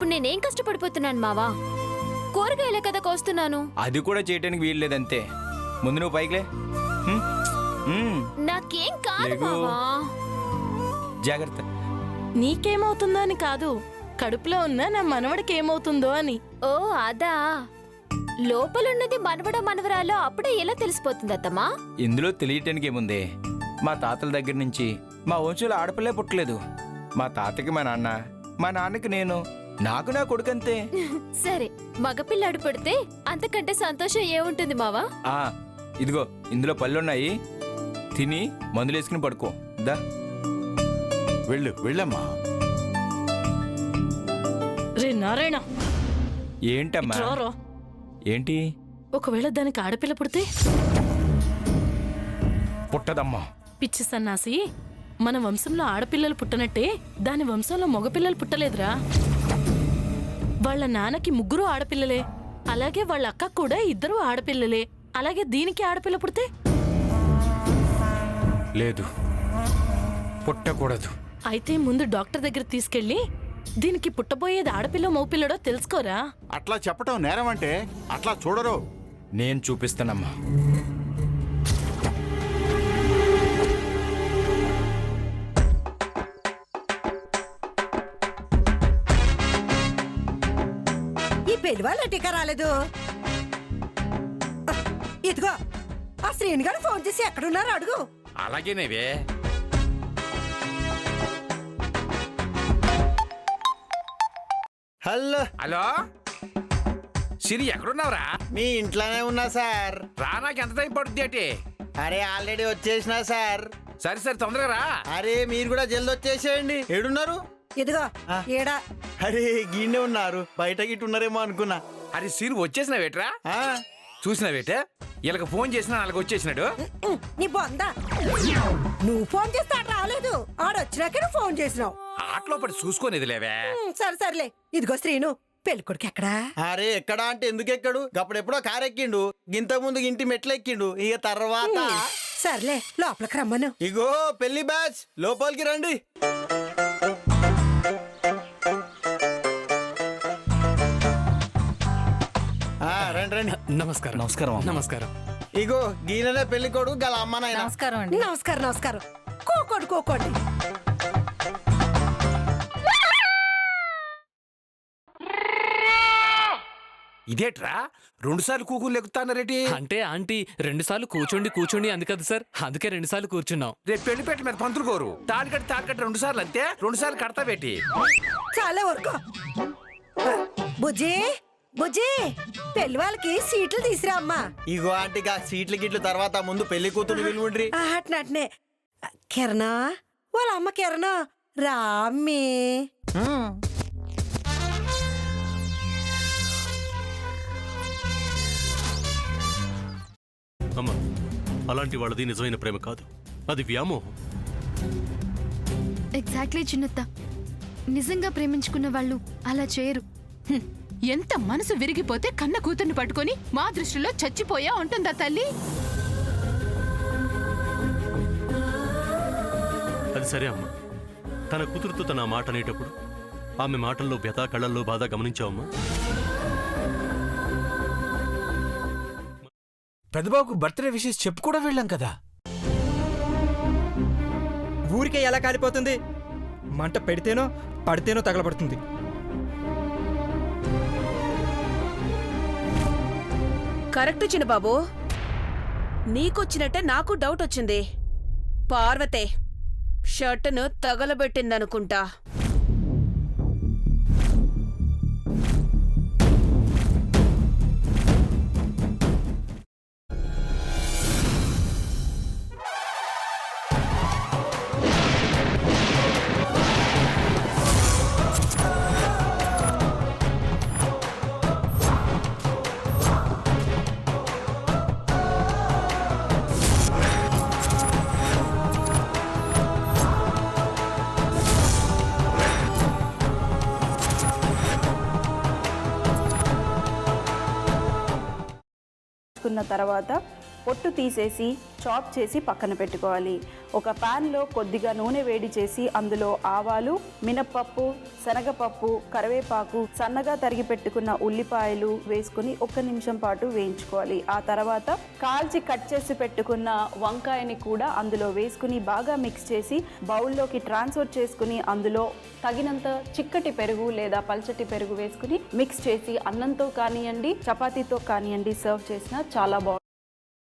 ఇప్పుడు నేనేం కష్టపడిపోతున్నాను మావా? కూరగాయలే కదా కోస్తున్నాను. అది కూడా చేయటానికి వీల్లేదంతే. ముందు నువ్వు పైకిలే. నాకేం కాదు లేగు. మావా. జాగ్రత్త. నీకేమవుతుందో అని కాదు, కడుపులో ఉన్న నా మనవడికి ఏమవుతుందో అని. ఓ అదా, లోపలున్నది మనవడో మనవరాలో అప్పుడే ఎలా తెలిసిపోతుంది అత్తమ్మా? ఇందులో తెలియటానికి ఏముంది? మా తాతల దగ్గర నుంచి మా వంశంలో ఆడపిల్లే పుట్టలేదు. మా తాతకి మా నాన్న, మా నాన్నకి నేను, నాకు నా కొడుకంతే. సరే, మగపిల్లాడు పుడితే అంతకంటే సంతోషం ఏముంటుంది మావా? ఇదిగో ఇందులో పళ్ళున్నాయి, తిని మందులేసుకుని పడుకో. దా వెళ్ళమ్మా. రే నారాయణ, ఏంటమ్మా? ఇట్రారా. ఏంటి? ఒకవేళ దానికి ఆడపిల్ల పుడితే? పుట్టదమ్మా. పిచ్చి సన్నాసి, మన వంశంలో ఆడపిల్లలు పుట్టనట్టే దాని వంశంలో మగపిల్లలు పుట్టలేదురా. వాళ్ళ నాన్నకి 3 ఆడపిల్లలే, అలాగే వాళ్ళ అక్క కూడా 2 ఆడపిల్లలే. అలాగే దీనికి ఆడపిల్ల పుడితే? లేదు, పుట్టకూడదు. అయితే ముందు డాక్టర్ దగ్గర తీసుకెళ్ళి దీనికి పుట్టబోయేది ఆడపిల్ల మగపిల్లడో తెలుసుకోరా. అట్లా చెప్పటం నేరం అంటే అట్లా చూడరు. నేను చూపిస్తానమ్మా. ఈ పెళ్లి వాళ్ళ టీకా రాలేదు. ఇదిగో ఆ శ్రీని గారు ఫోన్ చేసి ఎక్కడున్నారో అడుగు. అలాగేనేవే. హలో హలో సిరి, ఎక్కడున్నావురా? మీ ఇంట్లోనే ఉన్నా సార్. రా, నాకు ఎంత టైం పడుతుంది అంటే? అరే ఆల్రెడీ వచ్చేసినా సార్. సరే సరే, తొందరగా రా. అరే మీరు కూడా జల్ది వచ్చేసేయండి. ఏడున్నారు? ఇదిగో ఏడా. అరే గీండే ఉన్నారు, బయట గిట్ట ఉన్నారేమో అనుకున్నా. అరే సిరి, వచ్చేసినావేట్రా? ఆ, చూసినావేటే? వీళ్ళకి ఫోన్ చేసినా అలాగ వచ్చేసినాడు. నీ బొందా, నువ్వు ఫోన్ చేస్తే ఆడ రాలేదు. ఆడొచ్చినాక నువ్వు ఫోన్ చేసినావు. ఆటలో పడి చూసుకునేది లేవే. సరే సర్లే. ఇదిగో శ్రీను, పెళ్లి కొడుకు ఎక్కడా? అరే ఎక్కడా అంటే ఎందుకు ఎక్కడు? అప్పుడెప్పుడో కారు ఎక్కిండు, గింత ముందు ఇంటి మెట్లు ఎక్కిండు. ఇక తర్వాత సర్లే, లోపలికి రమ్మను. ఇగో పెళ్లి బ్యాచ్ లోపలికి రండి. రండి రండి. నమస్కారం. నమస్కారం. నమస్కారం. ఇగో గీననే పెళ్లి కొడుకు గల అమ్మ నాయన. నమస్కారం నమస్కారం. కోకోండి కోకోండి. ఇదేట్రా 2 సార్లు కూకులు ఎక్కుతానరేటి? అంటే ఆంటీ 2 సార్లు కూర్చోండి అంది కదా సార్, అందుకే 2 సార్లు కూర్చున్నాం. రేపు పెళ్లిపేట మీద పంతులు కోరు. తాళి కట్టి 2 సార్లు అంతే. 2 సార్లు కడతా పెట్టి చాలా వరకు. బుజ్జి బుజ్జి, పెళ్లి వాళ్ళకి సీట్లు తీసిరా అమ్మా. ఇగో ఆంటీగా సీట్లు గిట్లు తర్వాత ముందు పెళ్లి కూతురు విలువండ్రి. అట్నే కిరణా, వాళ్ళ అమ్మ కిరణా రామ్మి. అమ్మా, అలాంటి వాళ్ళది నిజమైన ప్రేమ కాదు, అది వ్యామోహం. ఎగ్జాక్ట్లీ చిన్నత్త, నిజంగా ప్రేమించుకున్న వాళ్ళు అలా చేయరు. ఎంత మనసు విరిగిపోతే కన్న కూతుర్ని పట్టుకొని మా దృష్టిలో చచ్చిపోయా ఉంటుందా తల్లి? అది సరే అమ్మా, తన కూతురుతో తన మాట అనేటప్పుడు ఆమె మాటల్లో వ్యథ, కళ్ళల్లో బాధ గమనించావమ్మా? పెద్దబాబుకు బర్త్డే విషెస్ చెప్పు కూడా వెళ్ళాం కదా. ఊరికే ఎలా కాలిపోతుంది? మంట పెడితేనో పడితేనో తగలబడుతుంది. కరెక్ట్ చిన్నబాబు, నీకొచ్చినట్టే నాకు డౌట్ వచ్చింది. పార్వతే షర్టును తగలబెట్టిందనుకుంటా. తర్వాత పొట్టు తీసేసి చాప్ చేసి పక్కన పెట్టుకోవాలి. ఒక ప్యాన్లో కొద్దిగా నూనె వేడి చేసి అందులో ఆవాలు, మినప్పప్పు, శనగపప్పు, కరివేపాకు, సన్నగా తరిగి పెట్టుకున్న ఉల్లిపాయలు వేసుకుని 1 నిమిషం పాటు వేయించుకోవాలి. ఆ తర్వాత కాల్చి కట్ చేసి పెట్టుకున్న వంకాయని కూడా అందులో వేసుకుని బాగా మిక్స్ చేసి బౌల్లోకి ట్రాన్స్ఫర్ చేసుకుని అందులో తగినంత చిక్కటి పెరుగు లేదా పల్చటి పెరుగు వేసుకుని మిక్స్ చేసి అన్నంతో కానివ్వండి, చపాతీతో కానివ్వండి సర్వ్ చేసినా చాలా బాగుంటుంది.